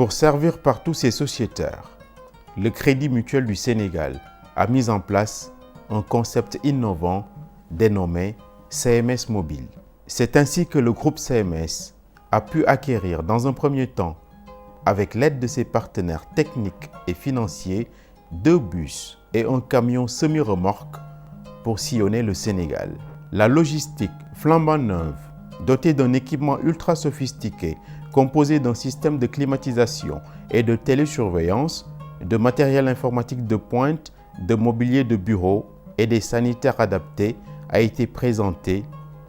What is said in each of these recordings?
Pour servir partout ses sociétaires, le Crédit Mutuel du Sénégal a mis en place un concept innovant dénommé CMS Mobile. C'est ainsi que le groupe CMS a pu acquérir dans un premier temps, avec l'aide de ses partenaires techniques et financiers, 2 bus et un camion semi-remorque pour sillonner le Sénégal. La logistique flambant neuve, dotée d'un équipement ultra sophistiqué, composé d'un système de climatisation et de télésurveillance, de matériel informatique de pointe, de mobilier de bureau et des sanitaires adaptés, a été présentée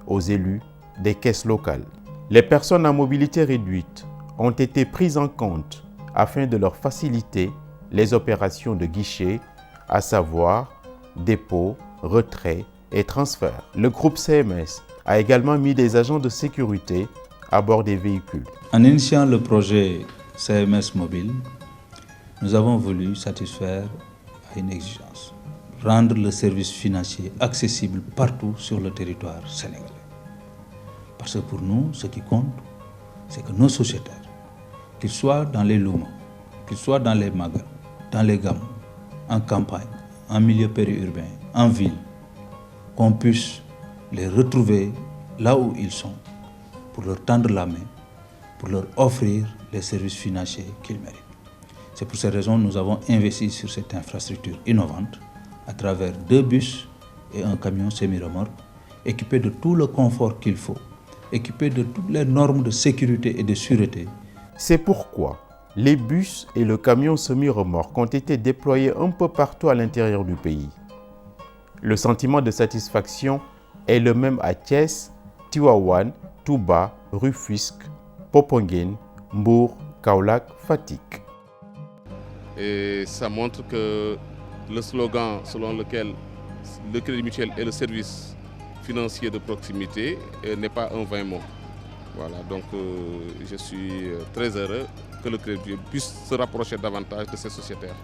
aux élus des caisses locales. Les personnes à mobilité réduite ont été prises en compte afin de leur faciliter les opérations de guichet, à savoir dépôt, retrait et transfert. Le groupe CMS a également mis des agents de sécurité à bord des véhicules. En initiant le projet CMS Mobile, nous avons voulu satisfaire à une exigence, rendre le service financier accessible partout sur le territoire sénégalais. Parce que pour nous, ce qui compte, c'est que nos sociétaires, qu'ils soient dans les loumans, qu'ils soient dans les magasins, dans les gammes, en campagne, en milieu périurbain, en ville, qu'on puisse les retrouver là où ils sont, pour leur tendre la main, pour leur offrir les services financiers qu'ils méritent. C'est pour ces raisons que nous avons investi sur cette infrastructure innovante à travers 2 bus et un camion semi-remorque équipés de tout le confort qu'il faut, équipés de toutes les normes de sécurité et de sûreté. C'est pourquoi les bus et le camion semi-remorque ont été déployés un peu partout à l'intérieur du pays. Le sentiment de satisfaction est le même à Thiès, Tivaouane, Touba, Rufisque, Popenguine, Mbour, Kaolack, Fatick. Et ça montre que le slogan selon lequel le Crédit Mutuel est le service financier de proximité n'est pas un vain mot. Voilà, donc je suis très heureux que le Crédit Mutuel puisse se rapprocher davantage de ses sociétaires.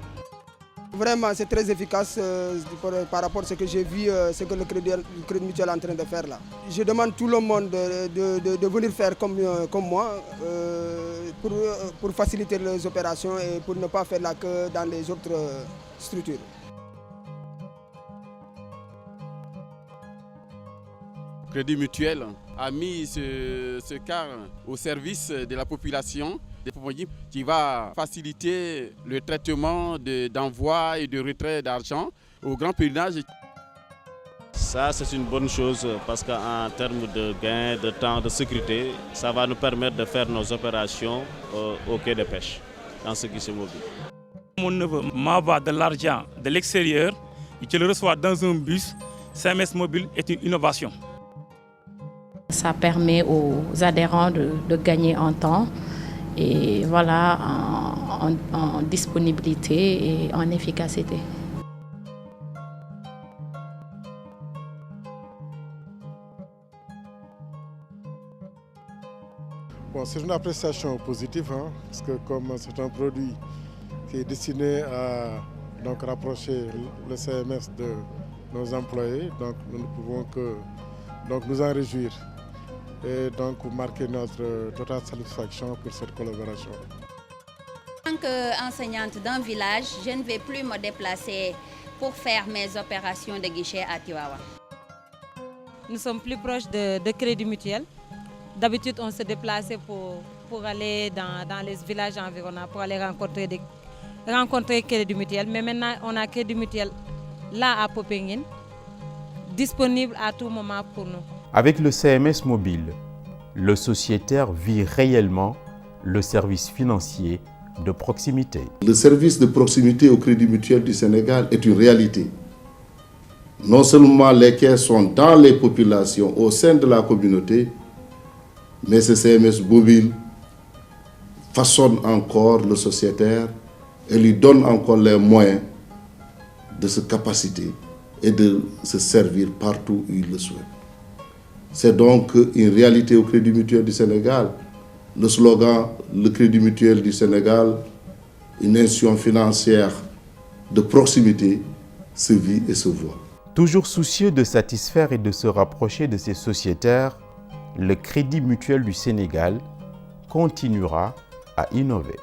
Vraiment, c'est très efficace par rapport à ce que j'ai vu, ce que le Crédit Mutuel est en train de faire là. Je demande tout le monde de venir faire comme moi pour faciliter les opérations et pour ne pas faire la queue dans les autres structures. Crédit Mutuel a mis ce car au service de la population qui va faciliter le traitement d'envoi et de retrait d'argent au grand pèlerinage. Ça, c'est une bonne chose parce qu'en termes de gain, de temps, de sécurité, ça va nous permettre de faire nos opérations au quai de pêche, dans ce qui se mobile. Mon neveu m'envoie de l'argent de l'extérieur et je le reçois dans un bus. CMS Mobile est une innovation. Ça permet aux adhérents de gagner en temps et voilà, en disponibilité et en efficacité. Bon, c'est une appréciation positive, parce que comme c'est un produit qui est destiné à rapprocher le CMS de nos employés, donc nous ne pouvons que nous en réjouir et donc marquer notre totale satisfaction pour cette collaboration. En tant qu'enseignante d'un village, je ne vais plus me déplacer pour faire mes opérations de guichet à Tivaouane. Nous sommes plus proches de Crédit Mutuel. D'habitude, on se déplaçait pour aller dans les villages environnants, pour aller rencontrer Crédit Mutuel. Mais maintenant, on a Crédit Mutuel là à Popenguine, disponible à tout moment pour nous. Avec le CMS Mobile, le sociétaire vit réellement le service financier de proximité. Le service de proximité au Crédit Mutuel du Sénégal est une réalité. Non seulement les caisses sont dans les populations, au sein de la communauté, mais ce CMS Mobile façonne encore le sociétaire et lui donne encore les moyens de se capaciter et de se servir partout où il le souhaite. C'est donc une réalité au Crédit Mutuel du Sénégal. Le slogan « Le Crédit Mutuel du Sénégal », une institution financière de proximité, se vit et se voit. Toujours soucieux de satisfaire et de se rapprocher de ses sociétaires, le Crédit Mutuel du Sénégal continuera à innover.